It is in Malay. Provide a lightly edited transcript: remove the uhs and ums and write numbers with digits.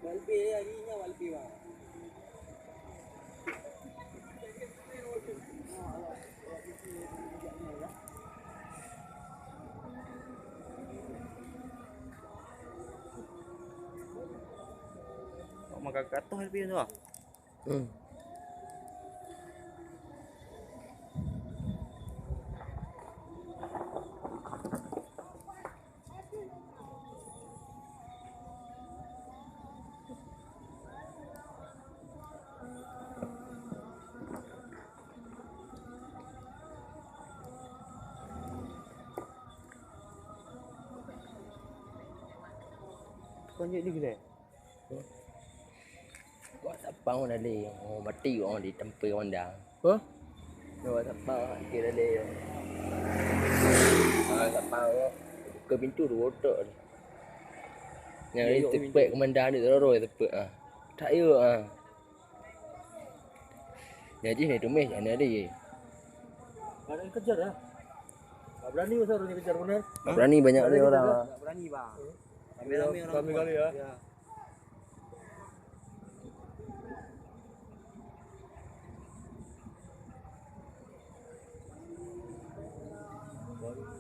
Walpi harinya walpi bang. Oh, makan katuh lebih tu. Kau ni gila. Buat apa orang dah leh. Oh, mati orang di tempat orang dah. Hah? Buat apa dia dah leh. Tak tahu. Buka pintu tu otak ni. Yang ni tepat komandan ni terus tepat ah. Tak ya ah. Jadi ni tumis yang ada je. Ada yang kejar dah. Tak berani masa orang yang kejar benar. Berani banyak ni orang. Tak berani bang. Rame-rame orang. Rame kali ya.